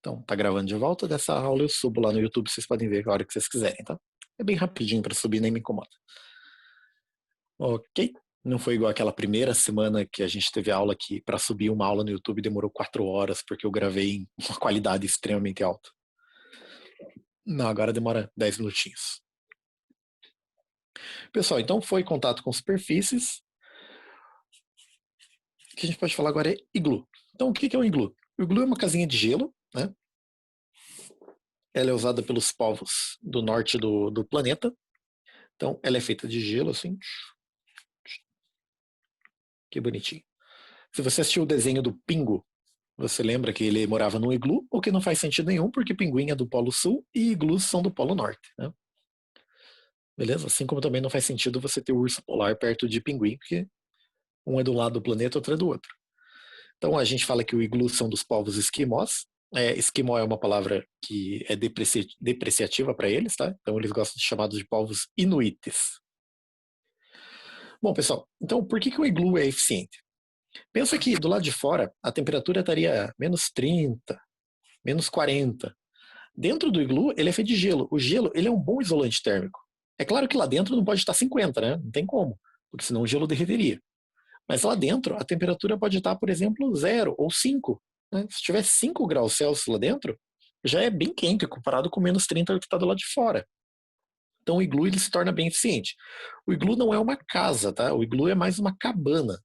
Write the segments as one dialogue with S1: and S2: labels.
S1: Então, tá gravando de volta dessa aula, eu subo lá no YouTube, vocês podem ver a hora que vocês quiserem, tá? É bem rapidinho para subir, nem me incomoda. Ok? Não foi igual aquela primeira semana que a gente teve aula que para subir uma aula no YouTube demorou 4 horas, porque eu gravei em uma qualidade extremamente alta. Não, agora demora 10 minutinhos. Pessoal, então foi contato com superfícies. O que a gente pode falar agora é iglu. Então, o que é um iglu? O iglu é uma casinha de gelo, né? Ela é usada pelos povos do norte do planeta. Então, ela é feita de gelo, assim. Que bonitinho. Se você assistiu o desenho do Pingo, você lembra que ele morava num iglu, o que não faz sentido nenhum, porque pinguim é do Polo Sul e iglus são do Polo Norte, né? Beleza? Assim como também não faz sentido você ter o urso polar perto de pinguim, porque um é do lado do planeta, outro é do outro. Então a gente fala que o iglu são dos povos esquimós. Esquimó é uma palavra que é depreciativa para eles, tá? Então eles gostam de chamados de povos inuites. Bom, pessoal, então por que o iglu é eficiente? Pensa que do lado de fora a temperatura estaria menos 30, menos 40. Dentro do iglu, ele é feito de gelo. O gelo, ele é um bom isolante térmico. É claro que lá dentro não pode estar 50, né? Não tem como, porque senão o gelo derreteria. Mas lá dentro, a temperatura pode estar, por exemplo, 0 ou 5. Né? Se tiver 5 graus Celsius lá dentro, já é bem quente comparado com menos 30 que está do lado de fora. Então o iglu ele se torna bem eficiente. O iglu não é uma casa, tá? O iglu é mais uma cabana.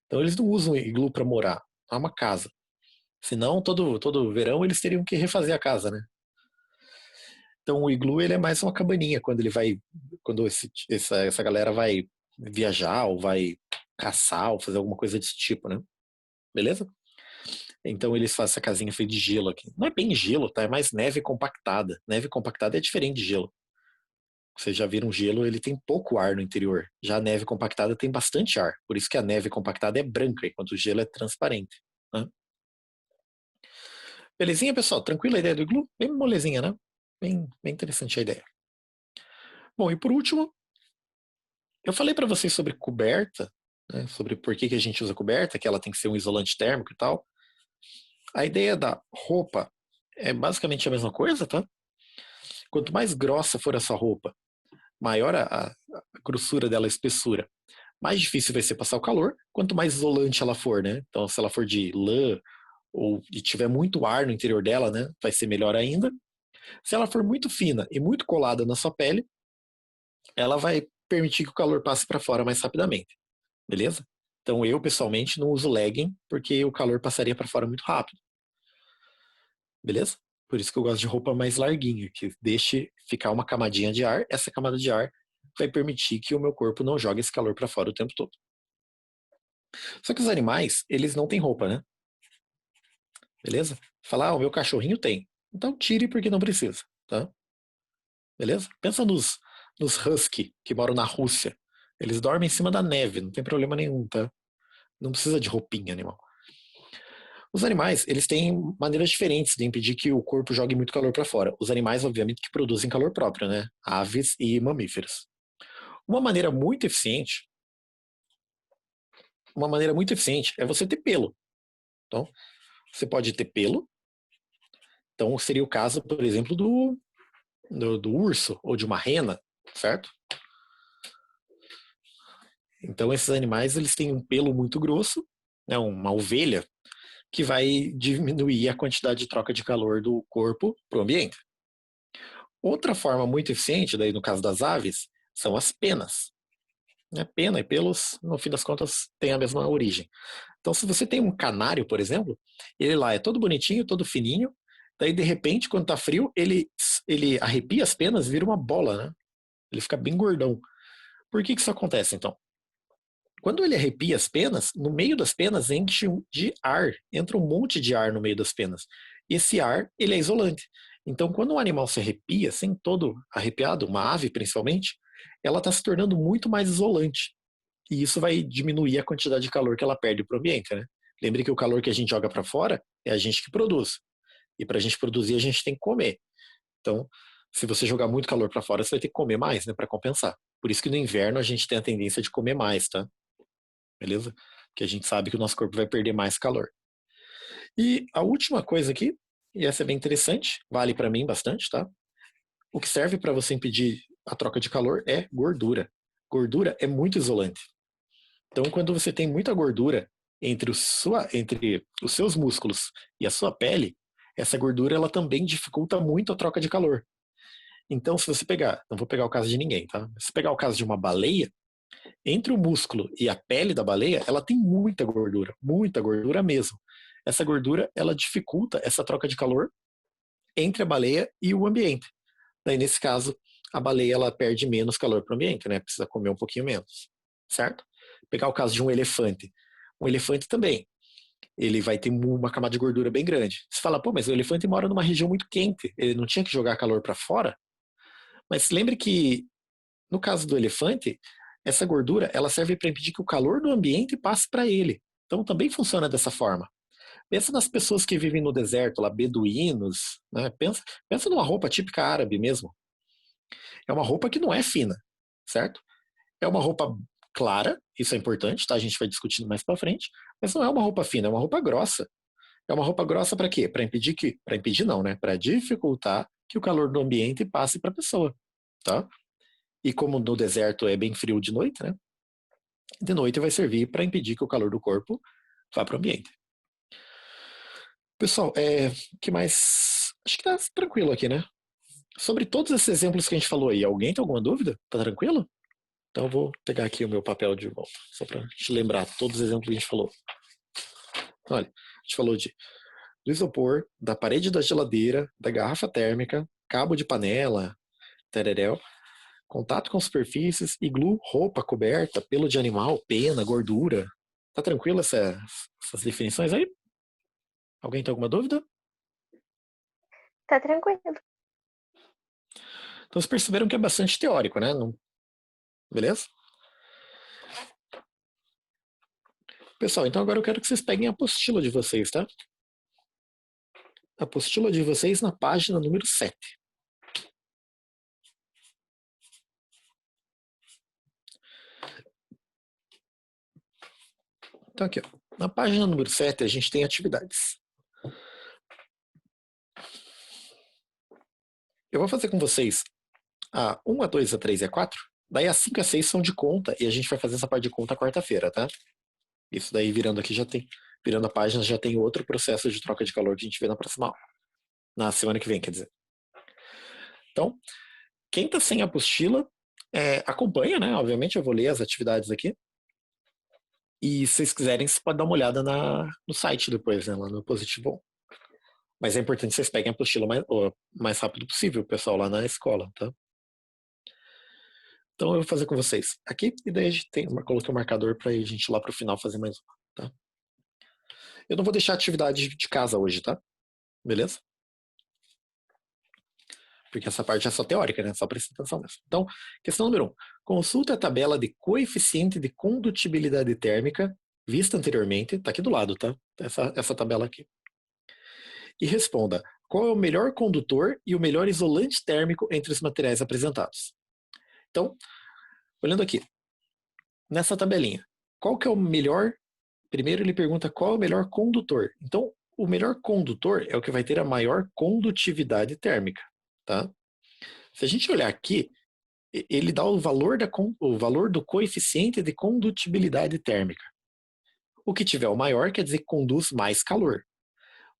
S1: Então eles não usam iglu para morar, é uma casa. Senão todo verão eles teriam que refazer a casa, né? Então o iglu ele é mais uma cabaninha quando essa galera vai viajar ou vai caçar ou fazer alguma coisa desse tipo, né? Beleza? Então eles fazem essa casinha feita de gelo aqui. Não é bem gelo, tá? É mais neve compactada. Neve compactada é diferente de gelo. Vocês já viram gelo, ele tem pouco ar no interior. Já a neve compactada tem bastante ar. Por isso que a neve compactada é branca, enquanto o gelo é transparente. Né? Belezinha, pessoal? Tranquila a ideia do iglu? Bem molezinha, né? Bem interessante a ideia. Bom, e por último, eu falei para vocês sobre coberta, né? Sobre por que a gente usa coberta, que ela tem que ser um isolante térmico e tal. A ideia da roupa é basicamente a mesma coisa, tá? Quanto mais grossa for a sua roupa, maior a grossura dela, a espessura, mais difícil vai ser passar o calor, quanto mais isolante ela for, né? Então, se ela for de lã ou e tiver muito ar no interior dela, né, vai ser melhor ainda. Se ela for muito fina e muito colada na sua pele, ela vai permitir que o calor passe para fora mais rapidamente, beleza? Então, eu pessoalmente não uso legging porque o calor passaria para fora muito rápido, beleza? Por isso que eu gosto de roupa mais larguinha, que deixe ficar uma camadinha de ar. Essa camada de ar vai permitir que o meu corpo não jogue esse calor para fora o tempo todo. Só que os animais, eles não têm roupa, né? Beleza? Falar, o meu cachorrinho tem. Então tire porque não precisa, tá? Beleza? Pensa nos husky que moram na Rússia. Eles dormem em cima da neve, não tem problema nenhum, tá? Não precisa de roupinha animal. Os animais, eles têm maneiras diferentes de impedir que o corpo jogue muito calor para fora. Os animais, obviamente, que produzem calor próprio, né? Aves e mamíferos. Uma maneira muito eficiente, uma maneira muito eficiente é você ter pelo. Então, você pode ter pelo. Então, seria o caso, por exemplo, do urso ou de uma rena, certo? Então esses animais eles têm um pelo muito grosso, né, uma ovelha, que vai diminuir a quantidade de troca de calor do corpo para o ambiente. Outra forma muito eficiente, daí no caso das aves, são as penas. Né? Pena e pelos, no fim das contas, têm a mesma origem. Então, se você tem um canário, por exemplo, ele lá é todo bonitinho, todo fininho, daí de repente, quando tá frio, ele arrepia as penas e vira uma bola, né? Ele fica bem gordão. Por que isso acontece, então? Quando ele arrepia as penas, no meio das penas enche de ar, entra um monte de ar no meio das penas. Esse ar, ele é isolante. Então, quando um animal se arrepia, assim, todo arrepiado, uma ave principalmente, ela está se tornando muito mais isolante. E isso vai diminuir a quantidade de calor que ela perde para o ambiente, né? Lembre que o calor que a gente joga para fora é a gente que produz. E para a gente produzir, a gente tem que comer. Então, se você jogar muito calor para fora, você vai ter que comer mais, né, para compensar. Por isso que no inverno a gente tem a tendência de comer mais, tá? Beleza? Que a gente sabe que o nosso corpo vai perder mais calor. E a última coisa aqui e essa é bem interessante, vale para mim bastante, tá? O que serve para você impedir a troca de calor é gordura. Gordura é muito isolante. Então, quando você tem muita gordura entre os seus músculos e a sua pele, essa gordura ela também dificulta muito a troca de calor. Então, se você pegar, não vou pegar o caso de ninguém, tá? Se pegar o caso de uma baleia, entre o músculo e a pele da baleia, ela tem muita gordura mesmo. Essa gordura, ela dificulta essa troca de calor entre a baleia e o ambiente. Daí, nesse caso, a baleia ela perde menos calor para o ambiente, né? Precisa comer um pouquinho menos, certo? Pegar o caso de um elefante. Um elefante também, ele vai ter uma camada de gordura bem grande. Você fala, pô, mas o elefante mora numa região muito quente, ele não tinha que jogar calor para fora? Mas lembre que, no caso do elefante, essa gordura ela serve para impedir que o calor do ambiente passe para ele. Então também funciona dessa forma. Pensa nas pessoas que vivem no deserto, lá, beduínos, né? Pensa numa roupa típica árabe mesmo. É uma roupa que não é fina, certo? É uma roupa clara, isso é importante, tá? A gente vai discutindo mais para frente, mas não é uma roupa fina, é uma roupa grossa. É uma roupa grossa para quê? Para impedir não, né? Para dificultar que o calor do ambiente passe para a pessoa, tá? E como no deserto é bem frio de noite, né? De noite vai servir para impedir que o calor do corpo vá para o ambiente. Pessoal, que mais? Acho que tá tranquilo aqui, né? Sobre todos esses exemplos que a gente falou aí, alguém tem alguma dúvida? Tá tranquilo? Então eu vou pegar aqui o meu papel de volta, só para te lembrar todos os exemplos que a gente falou. Olha, a gente falou do isopor, da parede da geladeira, da garrafa térmica, cabo de panela, tereréu, contato com superfícies, iglu, roupa, coberta, pelo de animal, pena, gordura. Tá tranquilo essas definições aí? Alguém tem alguma dúvida?
S2: Tá tranquilo.
S1: Então vocês perceberam que é bastante teórico, né? Beleza? Pessoal, então agora eu quero que vocês peguem a apostila de vocês, tá? A apostila de vocês na página número 7. Então aqui, ó. Na página número 7 a gente tem atividades. Eu vou fazer com vocês a 1, a 2, a 3 e a 4. Daí a 5 e a 6 são de conta e a gente vai fazer essa parte de conta quarta-feira, tá? Isso daí virando aqui já tem, virando a página já tem outro processo de troca de calor que a gente vê na próxima aula. Na semana que vem, quer dizer. Então, quem tá sem apostila, acompanha, né? Obviamente eu vou ler as atividades aqui. E se vocês quiserem, vocês podem dar uma olhada no site depois, né? Lá no Positivo. Mas é importante que vocês peguem a apostila o mais rápido possível, pessoal, lá na escola, tá? Então eu vou fazer com vocês aqui e daí a gente coloquei um marcador para a gente ir lá para o final fazer mais uma, tá? Eu não vou deixar atividade de casa hoje, tá? Beleza? Porque essa parte é só teórica, né? Só presta atenção mesmo. Então, questão número 1. Consulta a tabela de coeficiente de condutibilidade térmica vista anteriormente, tá aqui do lado, tá? Essa tabela aqui. E responda, qual é o melhor condutor e o melhor isolante térmico entre os materiais apresentados? Então, olhando aqui, nessa tabelinha, qual que é o melhor. Primeiro ele pergunta qual é o melhor condutor. Então, o melhor condutor é o que vai ter a maior condutividade térmica, tá? Se a gente olhar aqui, ele dá o valor do coeficiente de condutibilidade térmica. O que tiver o maior quer dizer que conduz mais calor.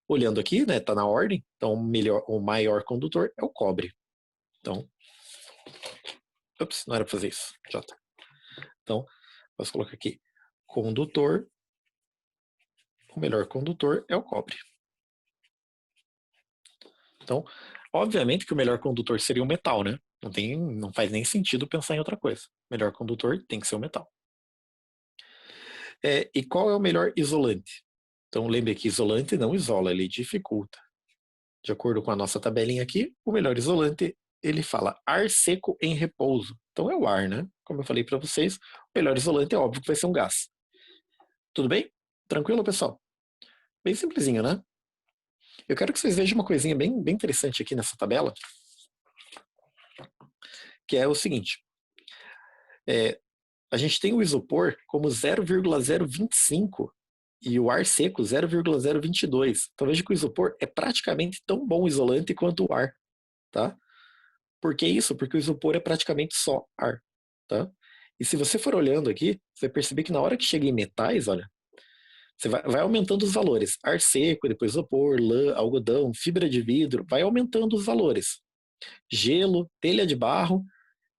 S1: Olhando aqui, né, tá na ordem, então o maior condutor é o cobre. Então, não era para fazer isso, J. Então, posso colocar aqui, condutor, o melhor condutor é o cobre. Então, obviamente que o melhor condutor seria o metal, né? Não faz nem sentido pensar em outra coisa. O melhor condutor tem que ser o metal. E qual é o melhor isolante? Então, lembre que isolante não isola, ele dificulta. De acordo com a nossa tabelinha aqui, o melhor isolante, ele fala ar seco em repouso. Então é o ar, né? Como eu falei para vocês, o melhor isolante é óbvio que vai ser um gás. Tudo bem? Tranquilo, pessoal? Bem simplesinho, né? Eu quero que vocês vejam uma coisinha bem, bem interessante aqui nessa tabela, que é o seguinte. A gente tem o isopor como 0,025 e o ar seco 0,022. Então veja que o isopor é praticamente tão bom isolante quanto o ar, tá? Por que isso? Porque o isopor é praticamente só ar, tá? E se você for olhando aqui, você vai perceber que na hora que chega em metais, olha, você vai aumentando os valores. Ar seco, depois isopor, lã, algodão, fibra de vidro, vai aumentando os valores. Gelo, telha de barro.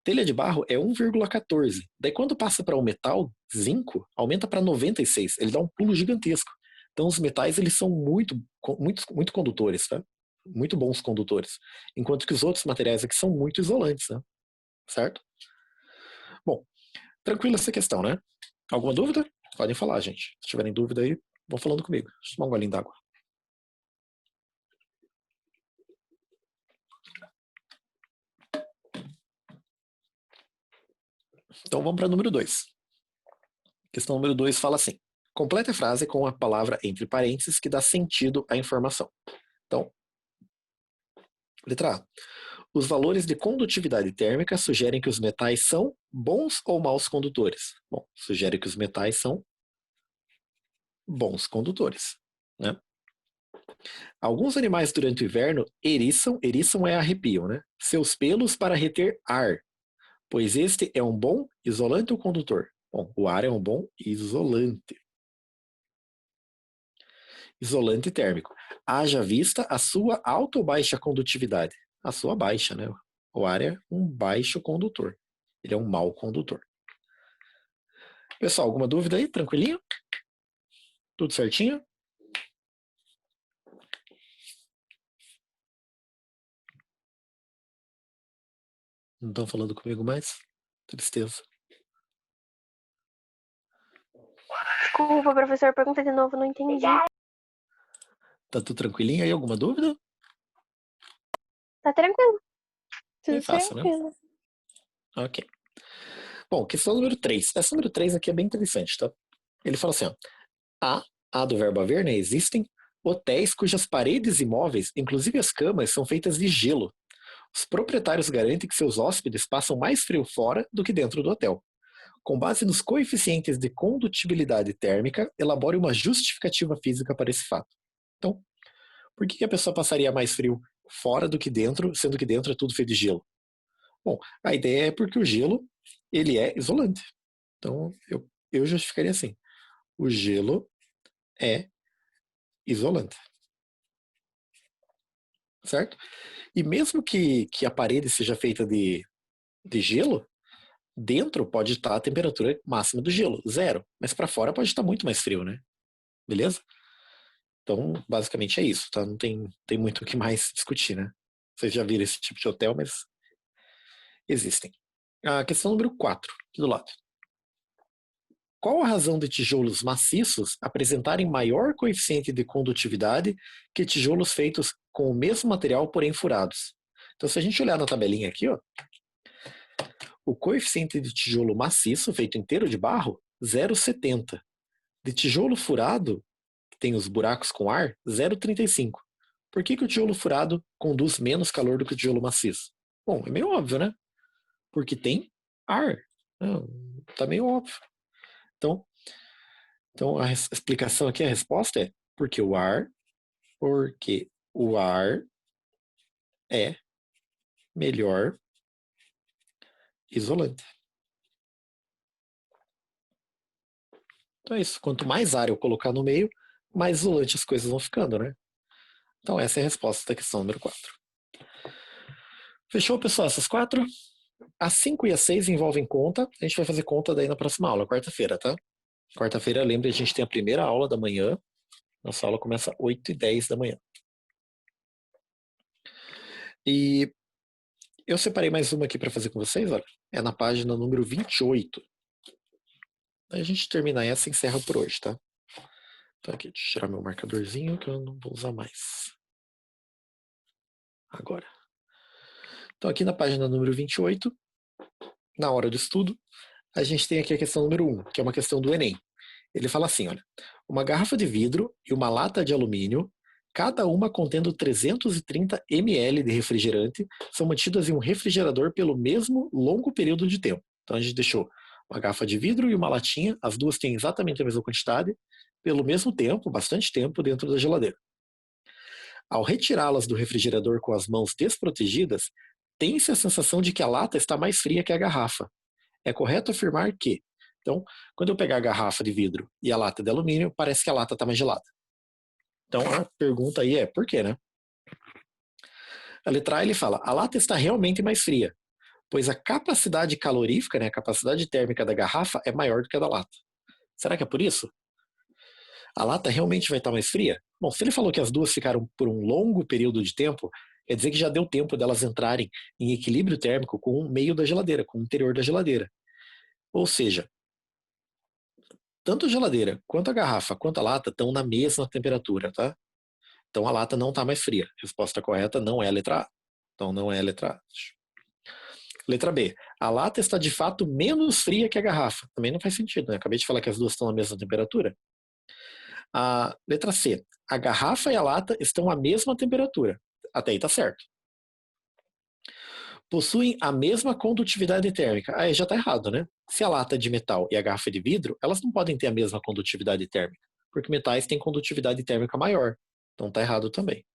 S1: Telha de barro é 1,14. Daí quando passa para o metal, zinco, aumenta para 96. Ele dá um pulo gigantesco. Então os metais eles são muito condutores, tá? Muito bons condutores. Enquanto que os outros materiais aqui são muito isolantes, né? Certo? Bom, tranquila essa questão, né? Alguma dúvida? Podem falar, gente. Se tiverem dúvida aí, vão falando comigo. Deixa eu tomar um golinho d'água. Então vamos para o número 2. Questão número 2 fala assim: complete a frase com a palavra entre parênteses que dá sentido à informação. Então, letra A. Os valores de condutividade térmica sugerem que os metais são bons ou maus condutores? Bom, sugere que os metais são bons condutores, né? Alguns animais durante o inverno eriçam é arrepiam, né? Seus pelos para reter ar, pois este é um bom isolante ou condutor? Bom, o ar é um bom isolante. Isolante térmico. Haja vista a sua alta ou baixa condutividade. A sua baixa, né? O ar é um baixo condutor. Ele é um mau condutor. Pessoal, alguma dúvida aí? Tranquilinho? Tudo certinho? Não estão falando comigo mais? Tristeza.
S2: Desculpa, professor, pergunta de novo, não entendi.
S1: Tá tudo tranquilinho aí? Alguma dúvida?
S2: Tá tranquilo.
S1: Bem
S2: Tudo
S1: fácil,
S2: tranquilo.
S1: né? Ok. Bom, questão número 3. Essa número 3 aqui é bem interessante, tá? Ele fala assim, ó. A do verbo haver, né? Existem hotéis cujas paredes e móveis, inclusive as camas, são feitas de gelo. Os proprietários garantem que seus hóspedes passam mais frio fora do que dentro do hotel. Com base nos coeficientes de condutibilidade térmica, elabore uma justificativa física para esse fato. Então, por que a pessoa passaria mais frio fora do que dentro, sendo que dentro é tudo feito de gelo? Bom, a ideia é porque o gelo ele é isolante. Então, eu justificaria assim. O gelo é isolante. Certo? E mesmo que a parede seja feita de gelo, dentro pode estar a temperatura máxima do gelo, 0. Mas para fora pode estar muito mais frio, né? Beleza? Então, basicamente é isso, tá? Não tem muito o que mais discutir, né? Vocês já viram esse tipo de hotel, mas existem. A questão número 4, aqui do lado. Qual a razão de tijolos maciços apresentarem maior coeficiente de condutividade que tijolos feitos com o mesmo material, porém furados? Então, se a gente olhar na tabelinha aqui, ó, o coeficiente de tijolo maciço, feito inteiro de barro, 0,70. De tijolo furado, que tem os buracos com ar, 0,35. Por que o tijolo furado conduz menos calor do que o tijolo maciço? Bom, é meio óbvio, né? Porque tem ar. Tá meio óbvio. Então a explicação aqui, a resposta é porque o ar é melhor isolante. Então é isso. Quanto mais ar eu colocar no meio, mais isolante as coisas vão ficando, né? Então essa é a resposta da questão número 4. Fechou, pessoal? Essas 4? As 5 e as 6 envolvem conta. A gente vai fazer conta daí na próxima aula, quarta-feira, tá? Quarta-feira, lembre, a gente tem a primeira aula da manhã. Nossa aula começa às 8h10 da manhã. E eu separei mais uma aqui para fazer com vocês, olha. É na página número 28. A gente termina essa e encerra por hoje, tá? Então aqui, deixa eu tirar meu marcadorzinho que eu não vou usar mais. Agora. Então aqui na página número 28, na hora do estudo, a gente tem aqui a questão número 1, que é uma questão do Enem. Ele fala assim, olha, uma garrafa de vidro e uma lata de alumínio, cada uma contendo 330 ml de refrigerante, são mantidas em um refrigerador pelo mesmo longo período de tempo. Então a gente deixou uma garrafa de vidro e uma latinha, as duas têm exatamente a mesma quantidade, pelo mesmo tempo, bastante tempo, dentro da geladeira. Ao retirá-las do refrigerador com as mãos desprotegidas, tem-se a sensação de que a lata está mais fria que a garrafa. É correto afirmar que, então, quando eu pegar a garrafa de vidro e a lata de alumínio, parece que a lata está mais gelada. Então, a pergunta aí é, por quê, né? A letra A, ele fala, a lata está realmente mais fria, pois a capacidade calorífica, né, a capacidade térmica da garrafa é maior do que a da lata. Será que é por isso? A lata realmente vai estar mais fria? Bom, se ele falou que as duas ficaram por um longo período de tempo, quer dizer que já deu tempo delas entrarem em equilíbrio térmico com o meio da geladeira, com o interior da geladeira. Ou seja, tanto a geladeira, quanto a garrafa, quanto a lata estão na mesma temperatura, tá? Então a lata não está mais fria. Resposta correta não é a letra A. Então não é a letra A. Letra B. A lata está de fato menos fria que a garrafa. Também não faz sentido, né? Acabei de falar que as duas estão na mesma temperatura. A letra C. A garrafa e a lata estão à mesma temperatura. Até aí tá certo. Possuem a mesma condutividade térmica. Aí já tá errado, né? Se a lata é de metal e a garrafa é de vidro, elas não podem ter a mesma condutividade térmica, porque metais têm condutividade térmica maior. Então tá errado também.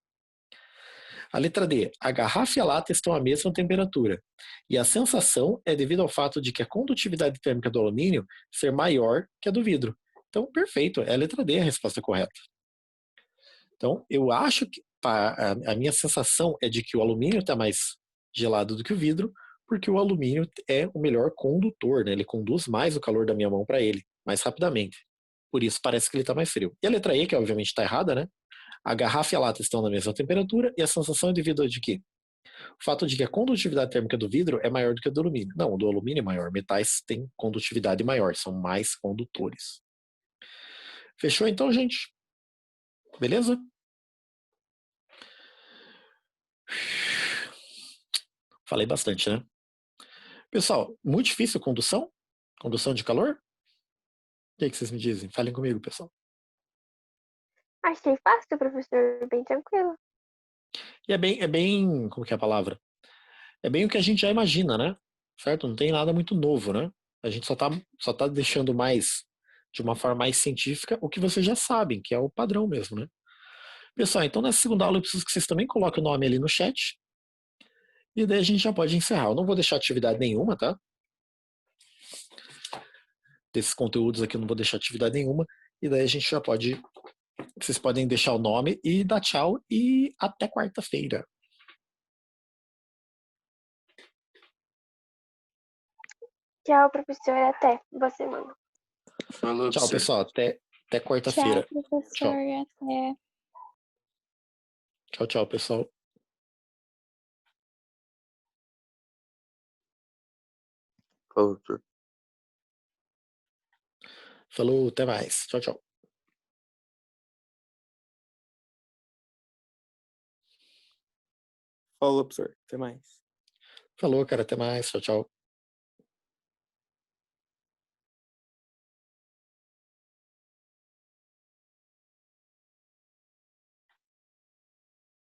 S1: A letra D. A garrafa e a lata estão à mesma temperatura. E a sensação é devido ao fato de que a condutividade térmica do alumínio ser maior que a do vidro. Então, perfeito. É a letra D a resposta correta. Então, eu acho que a minha sensação é de que o alumínio está mais gelado do que o vidro, porque o alumínio é o melhor condutor, né? Ele conduz mais o calor da minha mão para ele, mais rapidamente. Por isso parece que ele está mais frio. E a letra E, que obviamente está errada, né? A garrafa e a lata estão na mesma temperatura e a sensação é devido a de quê? O fato de que a condutividade térmica do vidro é maior do que a do alumínio. Não, o do alumínio é maior. Metais têm condutividade maior, são mais condutores. Fechou então, gente? Beleza? Falei bastante, né? Pessoal, muito difícil a condução? Condução de calor? O que vocês me dizem? Falem comigo, pessoal.
S2: Achei fácil, professor, bem tranquilo.
S1: E é bem, como que é a palavra? É bem o que a gente já imagina, né? Certo? Não tem nada muito novo, né? A gente só tá deixando mais, de uma forma mais científica, o que vocês já sabem, que é o padrão mesmo, né? Pessoal, então nessa segunda aula eu preciso que vocês também coloquem o nome ali no chat. E daí a gente já pode encerrar. Eu não vou deixar atividade nenhuma, tá? Desses conteúdos aqui eu não vou deixar atividade nenhuma. E daí a gente já pode. Vocês podem deixar o nome e dar tchau e até quarta-feira.
S2: Tchau, professor, até. Boa semana.
S3: Falou,
S1: Tchau,
S3: professor.
S1: pessoal. Até
S4: Tchau,
S1: quarta-feira.
S4: professor.
S1: Tchau.
S4: Até.
S1: Tchau, tchau, pessoal.
S3: Falou, professor.
S1: Falou, até mais. Tchau, tchau.
S3: Falou, professor. Até mais.
S1: Falou, cara, até mais. Tchau, tchau.